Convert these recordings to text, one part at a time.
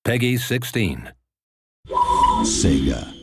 Peggy 16. Sega.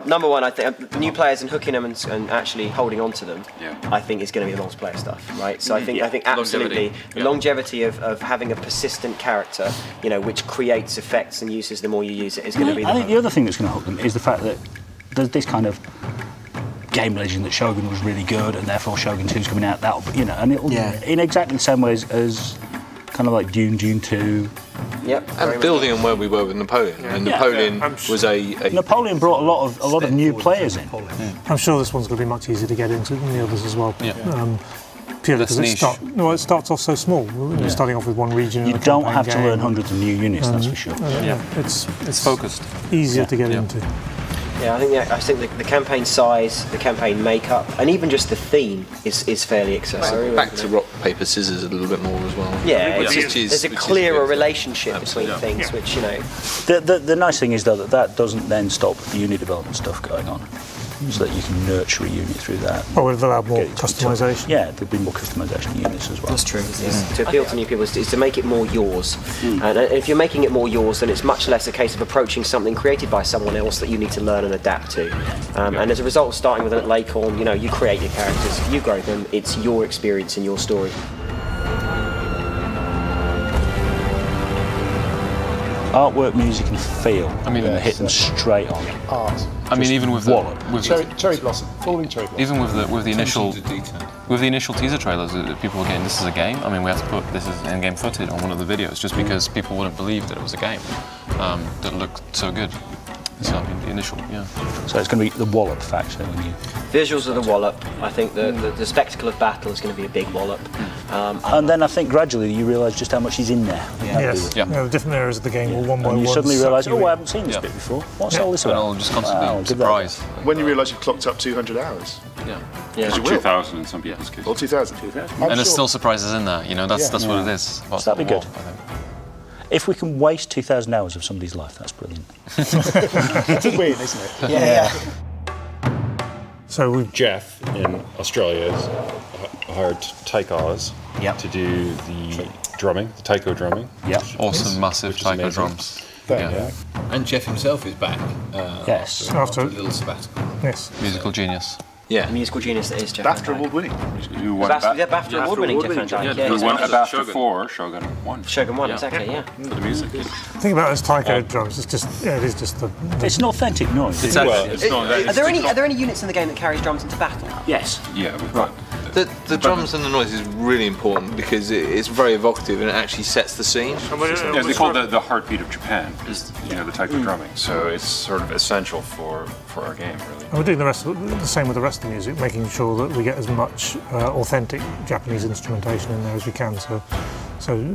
Number one, I think new players and hooking them and actually holding on to them, I think is going to be the multiplayer stuff, right? So I think absolutely the longevity of having a persistent character, you know, which creates effects and uses the more you use it is going to be. I think the other thing that's going to hook them is the fact that there's this kind of game legend that Shogun was really good, and therefore Shogun 2 is coming out. That'll, you know, and it'll in exactly the same ways as kind of like Dune 2. Yep. And building on where we were with Napoleon. And Napoleon was Napoleon brought a lot of new players in. I'm sure this one's going to be much easier to get into than the others as well. Purely because it starts off so small. You're starting off with one region. You don't have to learn hundreds of new units, that's for sure. It's focused. Easier to get into. Yeah, I think the campaign size, the campaign makeup, and even just the theme is fairly accessible. Back to rock, paper, scissors a little bit more as well. Yeah, there's a clearer relationship between things, which, you know. The nice thing is though that doesn't then stop the unit development stuff going on, so that you can nurture a unit through that. Oh, it'll allow more customisation. Yeah, there'll be more customisation of units as well. That's true. To appeal to new people is to make it more yours. And if you're making it more yours, then it's much less a case of approaching something created by someone else that you need to learn and adapt to. And as a result of starting with an Acorn, you know, you create your characters, you grow them, it's your experience and your story. Artwork, music, and feel. I mean, hit them straight on. Art. I mean, even with cherry blossom, falling cherry blossom. Even with the initial teaser trailers, people were getting this is a game. I mean, we had to put this as in-game footage on one of the videos just because people wouldn't believe that it was a game that looked so good. So I mean, the initial, So it's going to be the wallop factor when you. Visuals of the wallop. I think the spectacle of battle is going to be a big wallop. And then I think gradually you realise just how much is in there. Yes. Different areas of the game will one by one. You suddenly realise, oh, I haven't seen this bit before. What's all this about? And I'll just constantly surprise. When you realise you've clocked up 200 hours. Yeah. Or 2,000 in some people's cases. Or 2,000. And there's still surprises in there. You know, that's what it is. So that'd be good. I think. If we can waste 2,000 hours of somebody's life, that's brilliant. It's a win, isn't it? Yeah. So Jeff in Australia has hired taikos to do the drumming, the taiko drumming. Yeah. Awesome, massive taiko drums. And Jeff himself is back. Yes. After a little sabbatical. Yes. Musical genius. Yeah. Musical genius that is Jeff. BAFTA award winning. Who won BAFTA award winning Jeff Van Dyke. Who won BAFTA 4, Shogun 1. Shogun 1, exactly, For the music. The thing about those taiko drums, it is just the. It's an authentic noise. Are there any units in the game that carries drums into battle? Yes. Yeah, we've got. The drums and the noise is really important because it's very evocative and it actually sets the scene. Yeah, they call it the heartbeat of Japan, is the taiko drumming. So it's sort of essential for our game, really. And we're doing the same with the rest of the music, making sure that we get as much authentic Japanese instrumentation in there as we can. So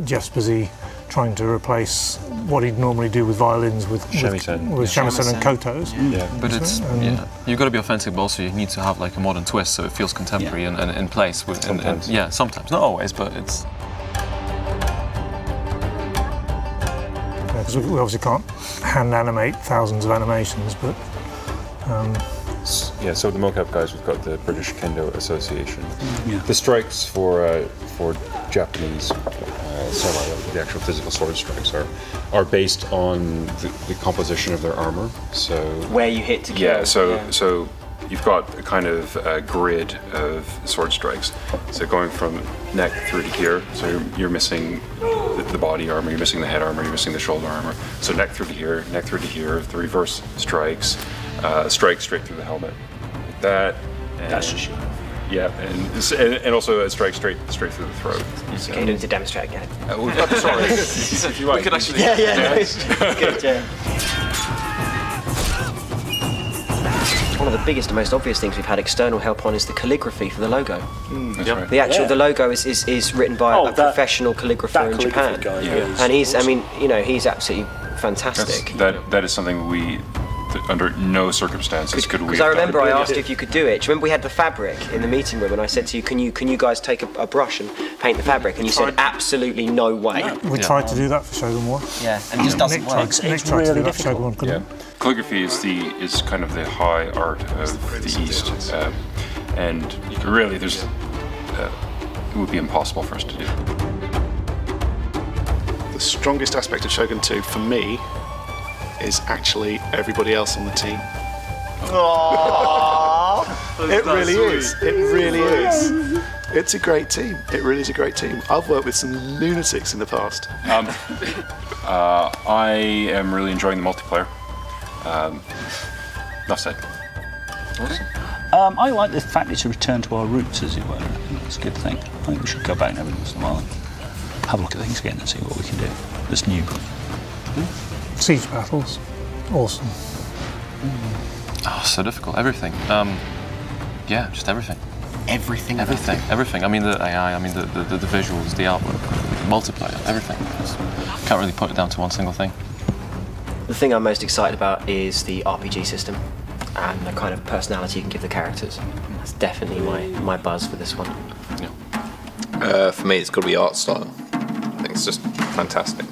Jeff's busy trying to replace what he'd normally do with violins with shamisen and kotos. But it's you've got to be authentic, but also you need to have like a modern twist so it feels contemporary and in place. Sometimes, sometimes, not always, but it's. Because we obviously can't hand animate thousands of animations, but. So the mocap guys, we've got the British Kendo Association. The strikes for Japanese samurai, the actual physical sword strikes, are based on the composition of their armor. So where you hit to kill. So you've got a kind of grid of sword strikes. So going from neck through to here. So you're missing the body armor, you're missing the head armor, you're missing the shoulder armor. So neck through to here, neck through to here. The reverse strikes. Strike straight through the helmet, like that. That's just Yeah, and also a strike straight through the throat. So. Okay, to demonstrate again. Sorry, if you like. We could actually. Good, one of the biggest and most obvious things we've had external help on is the calligraphy for the logo. That's right. The logo is written by a professional calligrapher in Japan, and he's he's absolutely fantastic. That is something we, under no circumstances could we. Because I remember I asked if you could do it. Do you remember we had the fabric in the meeting room, and I said to you, can you guys take a brush and paint the fabric? And you said absolutely no way. We tried to do that for Shogun 1. Yeah, and it just doesn't work. Nick tried to do that for Shogun 1, couldn't he? Calligraphy is kind of the high art of the East, and really it would be impossible for us to do. The strongest aspect of Shogun 2 for me is actually everybody else on the team. Aww, it really is. It really is. It's a great team. It really is a great team. I've worked with some lunatics in the past. I am really enjoying the multiplayer. Enough said. Awesome. I like the fact it's a return to our roots, as it were. I think that's a good thing. I think we should go back every once in a while and have a look at things again and see what we can do that's new. Siege battles, awesome. Oh, so difficult. Everything. Yeah, just everything. Everything. Everything. I mean the AI. I mean the visuals, the artwork, the multiplayer, everything. Just can't really put it down to one single thing. The thing I'm most excited about is the RPG system and the kind of personality you can give the characters. That's definitely my buzz for this one. For me, it's got to be art style. I think it's just fantastic.